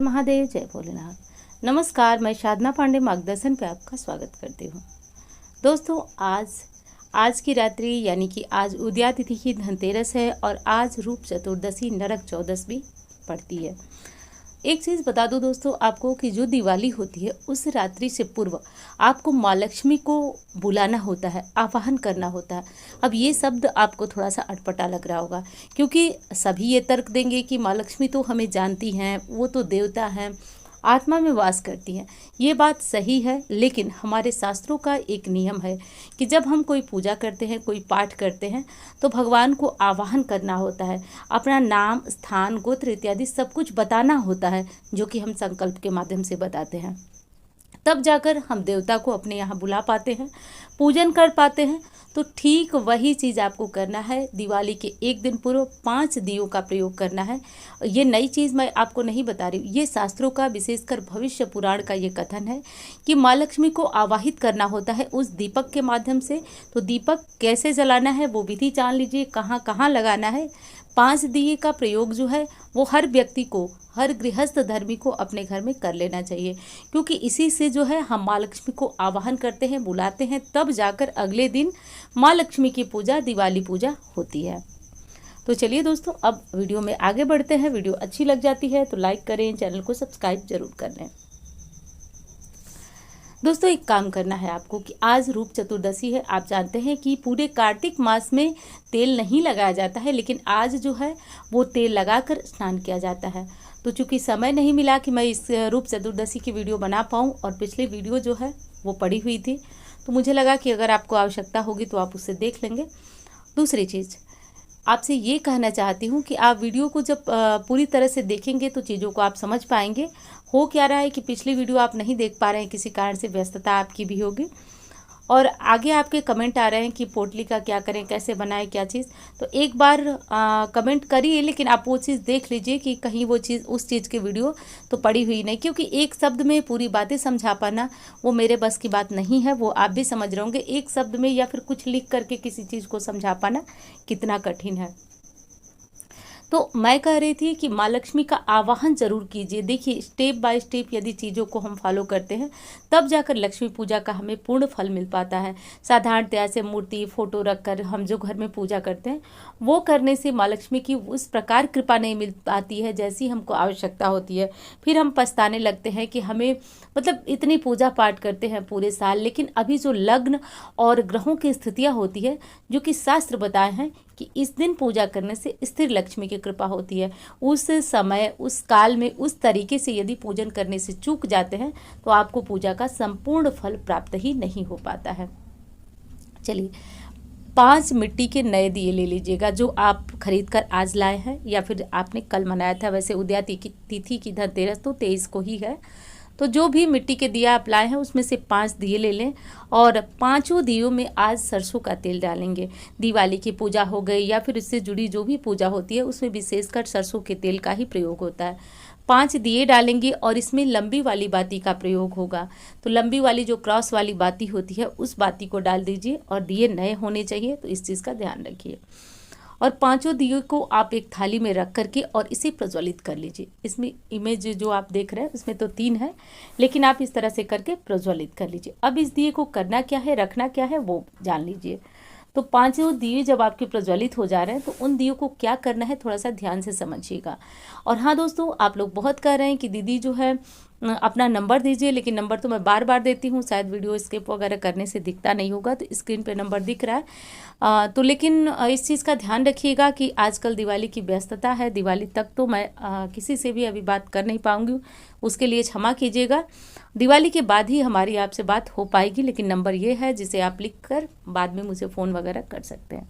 महादेव, जय भोलेनाथ। नमस्कार, मैं साधना पांडे मार्गदर्शन पे आपका स्वागत करती हूँ। दोस्तों, आज की रात्रि यानी कि आज उदया तिथि की धनतेरस है और आज रूप चतुर्दशी नरक चौदस भी पड़ती है। एक चीज़ बता दूं दोस्तों आपको कि जो दिवाली होती है उस रात्रि से पूर्व आपको माँ लक्ष्मी को बुलाना होता है, आवाहन करना होता है। अब ये शब्द आपको थोड़ा सा अटपटा लग रहा होगा, क्योंकि सभी ये तर्क देंगे कि माँ लक्ष्मी तो हमें जानती हैं, वो तो देवता हैं, आत्मा में वास करती हैं। ये बात सही है, लेकिन हमारे शास्त्रों का एक नियम है कि जब हम कोई पूजा करते हैं, कोई पाठ करते हैं, तो भगवान को आवाहन करना होता है, अपना नाम, स्थान, गोत्र इत्यादि सब कुछ बताना होता है, जो कि हम संकल्प के माध्यम से बताते हैं। तब जाकर हम देवता को अपने यहाँ बुला पाते हैं, पूजन कर पाते हैं। तो ठीक वही चीज़ आपको करना है। दिवाली के एक दिन पूर्व 5 दियों का प्रयोग करना है। ये नई चीज़ मैं आपको नहीं बता रही हूँ, ये शास्त्रों का, विशेषकर भविष्य पुराण का ये कथन है कि माँ लक्ष्मी को आवाहित करना होता है उस दीपक के माध्यम से। तो दीपक कैसे जलाना है वो विधि जान लीजिए, कहाँ कहाँ लगाना है। 5 दिए का प्रयोग जो है वो हर व्यक्ति को, हर गृहस्थ धर्मी को अपने घर में कर लेना चाहिए, क्योंकि इसी से जो है हम माँ लक्ष्मी को आवाहन करते हैं, बुलाते हैं, तब जाकर अगले दिन माँ लक्ष्मी की पूजा, दिवाली पूजा होती है। तो चलिए दोस्तों, अब वीडियो में आगे बढ़ते हैं। वीडियो अच्छी लग जाती है तो लाइक करें, चैनल को सब्सक्राइब जरूर कर लें। दोस्तों, एक काम करना है आपको कि आज रूप चतुर्दशी है। आप जानते हैं कि पूरे कार्तिक मास में तेल नहीं लगाया जाता है, लेकिन आज जो है वो तेल लगाकर स्नान किया जाता है। तो चूंकि समय नहीं मिला कि मैं इस रूप चतुर्दशी की वीडियो बना पाऊँ, और पिछली वीडियो जो है वो पड़ी हुई थी, तो मुझे लगा कि अगर आपको आवश्यकता होगी तो आप उसे देख लेंगे। दूसरी चीज़ आपसे ये कहना चाहती हूँ कि आप वीडियो को जब पूरी तरह से देखेंगे तो चीज़ों को आप समझ पाएंगे। हो क्या रहा है कि पिछली वीडियो आप नहीं देख पा रहे हैं, किसी कारण से व्यस्तता आपकी भी होगी, और आगे आपके कमेंट आ रहे हैं कि पोटली का क्या करें, कैसे बनाएं, क्या चीज़। तो एक बार कमेंट करिए, लेकिन आप वो चीज़ देख लीजिए कि कहीं वो चीज़, उस चीज़ की वीडियो तो पड़ी हुई नहीं, क्योंकि एक शब्द में पूरी बातें समझा पाना वो मेरे बस की बात नहीं है। वो आप भी समझ रहे होंगे, एक शब्द में या फिर कुछ लिख करके किसी चीज़ को समझा पाना कितना कठिन है। तो मैं कह रही थी कि माँ लक्ष्मी का आवाहन जरूर कीजिए। देखिए, स्टेप बाय स्टेप यदि चीज़ों को हम फॉलो करते हैं तब जाकर लक्ष्मी पूजा का हमें पूर्ण फल मिल पाता है। साधारणतया से मूर्ति, फोटो रखकर हम जो घर में पूजा करते हैं, वो करने से माँ लक्ष्मी की उस प्रकार कृपा नहीं मिल पाती है जैसी हमको आवश्यकता होती है। फिर हम पछताने लगते हैं कि हमें, मतलब इतनी पूजा पाठ करते हैं पूरे साल, लेकिन अभी जो लग्न और ग्रहों की स्थितियाँ होती है, जो कि शास्त्र बताए हैं कि इस दिन पूजा करने से स्थिर लक्ष्मी की कृपा होती है, उस समय, उस काल में, उस तरीके से यदि पूजन करने से चूक जाते हैं तो आपको पूजा का संपूर्ण फल प्राप्त ही नहीं हो पाता है। चलिए, 5 मिट्टी के नए दिए ले लीजिएगा, जो आप खरीद कर आज लाए हैं या फिर आपने कल मनाया था। वैसे उदया तिथि की धनतेरस तो 23 को ही है। तो जो भी मिट्टी के दिया आप लाए हैं उसमें से 5 दिए ले लें, और 5 दियों में आज सरसों का तेल डालेंगे। दिवाली की पूजा हो गई या फिर इससे जुड़ी जो भी पूजा होती है उसमें विशेषकर सरसों के तेल का ही प्रयोग होता है। 5 दिए डालेंगे और इसमें लंबी वाली बाती का प्रयोग होगा। तो लंबी वाली, जो क्रॉस वाली बाती होती है, उस बाती को डाल दीजिए, और दिए नए होने चाहिए, तो इस चीज़ का ध्यान रखिए। और 5 दियों को आप एक थाली में रख करके और इसे प्रज्वलित कर लीजिए। इसमें इमेज जो आप देख रहे हैं उसमें तो 3 है, लेकिन आप इस तरह से करके प्रज्वलित कर लीजिए। अब इस दिए को करना क्या है, रखना क्या है, वो जान लीजिए। तो 5 दिए जब आपके प्रज्वलित हो जा रहे हैं तो उन दियों को क्या करना है, थोड़ा सा ध्यान से समझिएगा। और हाँ दोस्तों, आप लोग बहुत कह रहे हैं कि दीदी जो है अपना नंबर दीजिए, लेकिन नंबर तो मैं बार बार देती हूँ, शायद वीडियो स्किप वगैरह करने से दिखता नहीं होगा, तो स्क्रीन पे नंबर दिख रहा है। तो लेकिन इस चीज़ का ध्यान रखिएगा कि आजकल दिवाली की व्यस्तता है, दिवाली तक तो मैं किसी से भी अभी बात कर नहीं पाऊँगी, उसके लिए क्षमा कीजिएगा। दिवाली के बाद ही हमारी आपसे बात हो पाएगी, लेकिन नंबर ये है जिसे आप लिख कर बाद में मुझे फ़ोन वगैरह कर सकते हैं।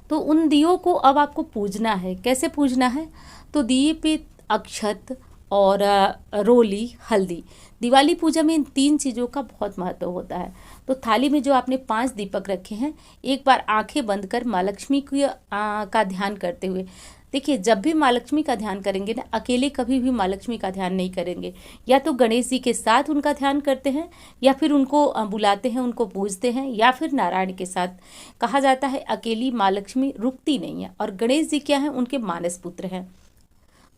तो उन दियों को अब आपको पूजना है। कैसे पूजना है? तो दिए पे अक्षत और रोली, हल्दी। दिवाली पूजा में इन 3 चीज़ों का बहुत महत्व होता है। तो थाली में जो आपने 5 दीपक रखे हैं, एक बार आंखें बंद कर माँ लक्ष्मी का ध्यान करते हुए, देखिए, जब भी माँ लक्ष्मी का ध्यान करेंगे ना, अकेले कभी भी माँ लक्ष्मी का ध्यान नहीं करेंगे। या तो गणेश जी के साथ उनका ध्यान करते हैं, या फिर उनको बुलाते हैं, उनको पूजते हैं, या फिर नारायण के साथ। कहा जाता है अकेली माँ लक्ष्मी रुकती नहीं है, और गणेश जी क्या है, उनके मानस पुत्र हैं।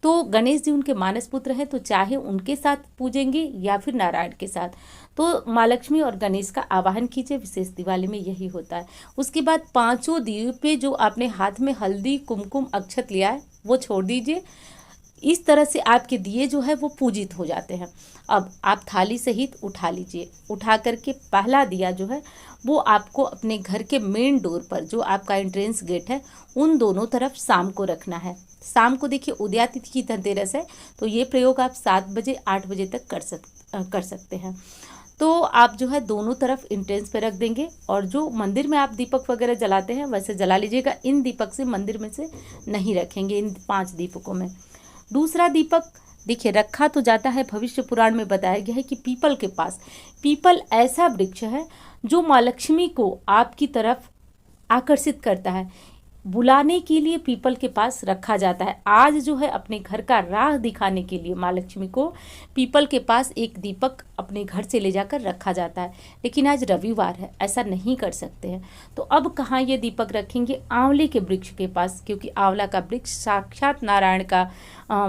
तो गणेश जी उनके मानस पुत्र हैं, तो चाहे उनके साथ पूजेंगे या फिर नारायण के साथ। तो माँ लक्ष्मी और गणेश का आवाहन कीजिए, विशेष दिवाली में यही होता है। उसके बाद 5 दिए पे जो आपने हाथ में हल्दी कुमकुम अक्षत लिया है वो छोड़ दीजिए। इस तरह से आपके दिए जो है वो पूजित हो जाते हैं। अब आप थाली सहित उठा लीजिए। उठा करके पहला दिया जो है वो आपको अपने घर के मेन डोर पर, जो आपका एंट्रेंस गेट है, उन दोनों तरफ शाम को रखना है। शाम को देखिए उदयातिथि की धनतेरस है, तो ये प्रयोग आप 7 बजे 8 बजे तक कर सकते हैं। तो आप जो है दोनों तरफ एंट्रेंस पे रख देंगे, और जो मंदिर में आप दीपक वगैरह जलाते हैं वैसे जला लीजिएगा। इन दीपक से मंदिर में से नहीं रखेंगे, इन 5 दीपकों में। दूसरा दीपक देखिए रखा तो जाता है, भविष्य पुराण में बताया गया है कि पीपल के पास। पीपल ऐसा वृक्ष है जो माँ लक्ष्मी को आपकी तरफ आकर्षित करता है, बुलाने के लिए पीपल के पास रखा जाता है। आज जो है अपने घर का राह दिखाने के लिए माँ लक्ष्मी को पीपल के पास एक दीपक अपने घर से ले जाकर रखा जाता है। लेकिन आज रविवार है, ऐसा नहीं कर सकते हैं। तो अब कहाँ ये दीपक रखेंगे? आंवले के वृक्ष के पास, क्योंकि आंवला का वृक्ष साक्षात नारायण का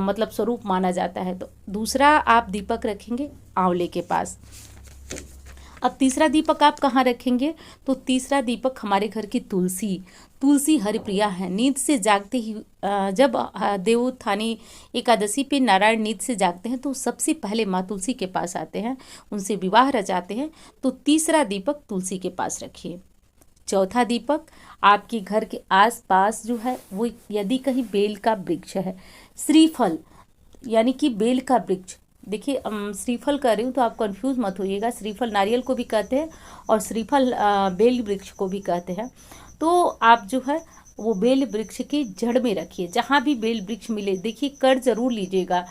मतलब स्वरूप माना जाता है। तो दूसरा आप दीपक रखेंगे आंवले के पास। अब तीसरा दीपक आप कहाँ रखेंगे? तो तीसरा दीपक हमारे घर की तुलसी हरिप्रिया है। नींद से जागते ही जब देवोत्थानी एकादशी पे नारायण नींद से जागते हैं तो सबसे पहले माँ तुलसी के पास आते हैं, उनसे विवाह रचाते हैं। तो तीसरा दीपक तुलसी के पास रखिए। चौथा दीपक आपके घर के आसपास जो है वो, यदि कहीं बेल का वृक्ष है, श्रीफल यानी कि बेल का वृक्ष, देखिए श्रीफल कर रही हूँ तो आप कंफ्यूज मत होइएगा। श्रीफल नारियल को भी कहते हैं और श्रीफल बेल वृक्ष को भी कहते हैं। तो आप जो है वो बेल वृक्ष की जड़ में रखिए। जहाँ भी बेल वृक्ष मिले, देखिए कर जरूर लीजिएगा।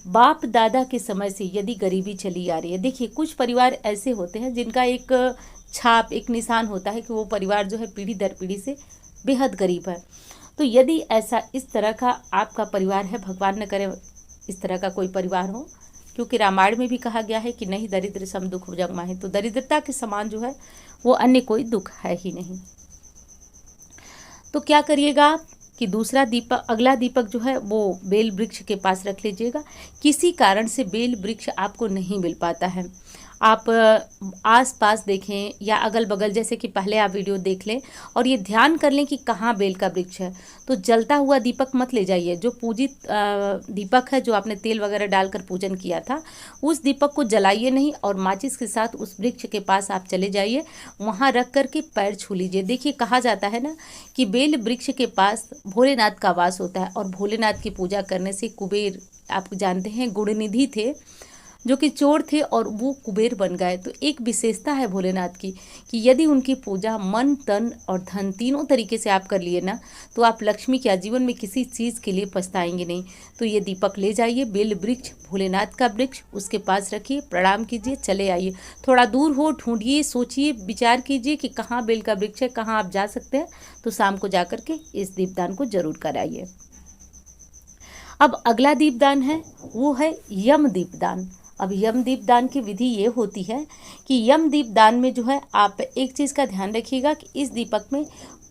बाप दादा के समय से यदि गरीबी चली आ रही है, देखिए कुछ परिवार ऐसे होते हैं जिनका एक छाप, एक निशान होता है कि वो परिवार जो है पीढ़ी दर पीढ़ी से बेहद गरीब है। तो यदि ऐसा इस तरह का आपका परिवार है, भगवान न करे इस तरह का कोई परिवार हो, क्योंकि रामायण में भी कहा गया है कि नहीं दरिद्र सम दुख जग माहे। तो दरिद्रता के समान जो है वो अन्य कोई दुख है ही नहीं। तो क्या करिएगा कि दूसरा दीपक, अगला दीपक जो है वो बेल वृक्ष के पास रख लीजिएगा। किसी कारण से बेल वृक्ष आपको नहीं मिल पाता है, आप आस-पास देखें या अगल बगल, जैसे कि पहले आप वीडियो देख लें और ये ध्यान कर लें कि कहाँ बेल का वृक्ष है। तो जलता हुआ दीपक मत ले जाइए। जो पूजित दीपक है, जो आपने तेल वगैरह डालकर पूजन किया था, उस दीपक को जलाइए नहीं और माचिस के साथ उस वृक्ष के पास आप चले जाइए, वहाँ रख कर के पैर छू लीजिए। देखिए कहा जाता है ना कि बेल वृक्ष के पास भोलेनाथ का वास होता है, और भोलेनाथ की पूजा करने से कुबेर, आप जानते हैं गुणनिधि थे जो कि चोर थे और वो कुबेर बन गए। तो एक विशेषता है भोलेनाथ की कि यदि उनकी पूजा मन तन और धन तीनों तरीके से आप कर लिए ना, तो आप लक्ष्मी के जीवन में किसी चीज़ के लिए पछताएंगे नहीं। तो ये दीपक ले जाइए, बेल वृक्ष, भोलेनाथ का वृक्ष, उसके पास रखिए, प्रणाम कीजिए, चले आइए। थोड़ा दूर हो, ढूंढिए, सोचिए, विचार कीजिए कि कहाँ बेल का वृक्ष है, कहाँ आप जा सकते हैं। तो शाम को जा कर के इस दीपदान को जरूर कराइए। अब अगला दीपदान है वो है यम दीपदान। अब यम दीपदान की विधि ये होती है कि यम दीपदान में जो है आप एक चीज़ का ध्यान रखिएगा कि इस दीपक में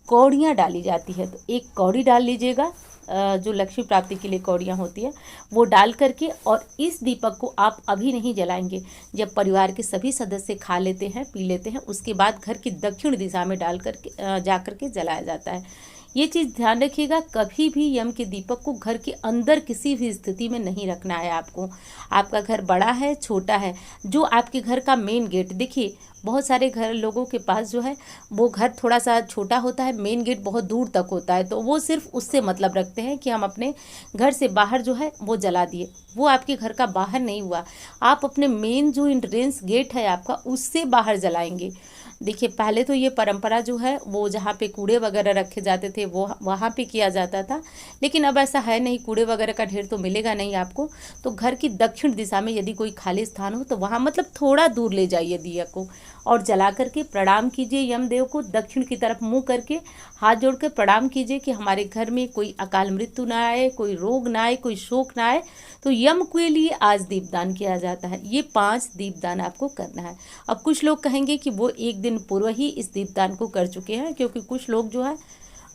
कौड़ियाँ डाली जाती है। तो एक कौड़ी डाल लीजिएगा, जो लक्ष्मी प्राप्ति के लिए कौड़ियाँ होती है वो डाल करके, और इस दीपक को आप अभी नहीं जलाएंगे। जब परिवार के सभी सदस्य खा लेते हैं, पी लेते हैं, उसके बाद घर की दक्षिण दिशा में डाल करके जा करके जलाया जाता है। ये चीज़ ध्यान रखिएगा, कभी भी यम के दीपक को घर के अंदर किसी भी स्थिति में नहीं रखना है आपको। आपका घर बड़ा है छोटा है, जो आपके घर का मेन गेट, देखिए बहुत सारे घर लोगों के पास जो है वो घर थोड़ा सा छोटा होता है, मेन गेट बहुत दूर तक होता है, तो वो सिर्फ उससे मतलब रखते हैं कि हम अपने घर से बाहर जो है वो जला दिए। वो आपके घर का बाहर नहीं हुआ, आप अपने मेन जो एंट्रेंस गेट है आपका, उससे बाहर जलाएंगे। देखिए पहले तो ये परंपरा जो है वो जहाँ पे कूड़े वगैरह रखे जाते थे वो वहाँ पे किया जाता था, लेकिन अब ऐसा है नहीं, कूड़े वगैरह का ढेर तो मिलेगा नहीं आपको। तो घर की दक्षिण दिशा में यदि कोई खाली स्थान हो तो वहाँ मतलब थोड़ा दूर ले जाइए दिया को, और जला करके प्रणाम कीजिए यमदेव को। दक्षिण की तरफ मुँह करके हाथ जोड़ कर प्रणाम कीजिए कि हमारे घर में कोई अकाल मृत्यु ना आए, कोई रोग ना आए, कोई शोक ना आए। तो यम के लिए आज दीपदान किया जाता है। ये 5 दीपदान आपको करना है। अब कुछ लोग कहेंगे कि वो एक दिन पूर्व ही इस दीपदान को कर चुके हैं, क्योंकि कुछ लोग जो है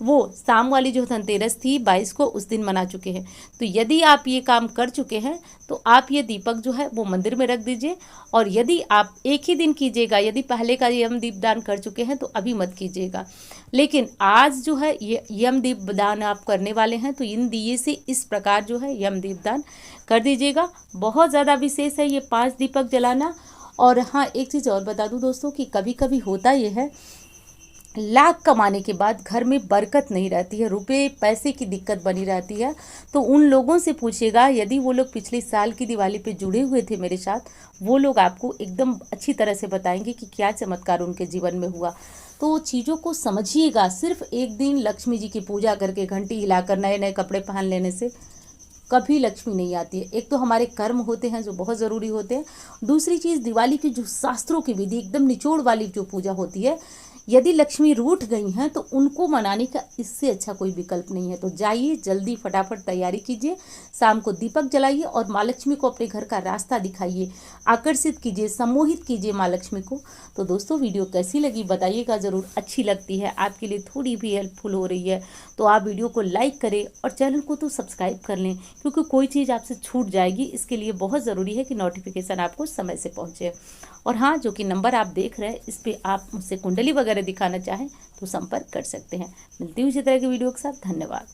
वो शाम वाली जो धनतेरस थी 22 को, उस दिन मना चुके हैं। तो यदि आप ये काम कर चुके हैं तो आप ये दीपक जो है वो मंदिर में रख दीजिए। और यदि आप एक ही दिन कीजिएगा, यदि पहले का यम दीपदान कर चुके हैं तो अभी मत कीजिएगा, लेकिन आज जो है ये यम दीपदान आप करने वाले हैं तो इन दिए से इस प्रकार जो है यम दीपदान कर दीजिएगा। बहुत ज़्यादा विशेष है ये 5 दीपक जलाना। और हाँ, एक चीज़ और बता दूं दोस्तों कि कभी कभी होता ये है, लाख कमाने के बाद घर में बरकत नहीं रहती है, रुपए पैसे की दिक्कत बनी रहती है। तो उन लोगों से पूछिएगा, यदि वो लोग पिछले साल की दिवाली पे जुड़े हुए थे मेरे साथ, वो लोग आपको एकदम अच्छी तरह से बताएंगे कि क्या चमत्कार उनके जीवन में हुआ। तो चीज़ों को समझिएगा। सिर्फ एक दिन लक्ष्मी जी की पूजा करके, घंटी हिलाकर, नए नए कपड़े पहन लेने से कभी लक्ष्मी नहीं आती है। एक तो हमारे कर्म होते हैं जो बहुत ज़रूरी होते हैं, दूसरी चीज़ दिवाली की जो शास्त्रों की विधि, एकदम निचोड़ वाली जो पूजा होती है, यदि लक्ष्मी रूठ गई हैं तो उनको मनाने का इससे अच्छा कोई विकल्प नहीं है। तो जाइए, जल्दी फटाफट तैयारी कीजिए, शाम को दीपक जलाइए और माँ लक्ष्मी को अपने घर का रास्ता दिखाइए, आकर्षित कीजिए, सम्मोहित कीजिए माँ लक्ष्मी को। तो दोस्तों, वीडियो कैसी लगी बताइएगा ज़रूर। अच्छी लगती है, आपके लिए थोड़ी भी हेल्पफुल हो रही है तो आप वीडियो को लाइक करें और चैनल को तो सब्सक्राइब कर लें, क्योंकि कोई चीज़ आपसे छूट जाएगी। इसके लिए बहुत ज़रूरी है कि नोटिफिकेशन आपको समय से पहुँचे। और हाँ, जो कि नंबर आप देख रहे हैं, इस पर आप मुझसे कुंडली वगैरह दिखाना चाहें तो संपर्क कर सकते हैं। मिलती हूँ इसी तरह की वीडियो के साथ। धन्यवाद।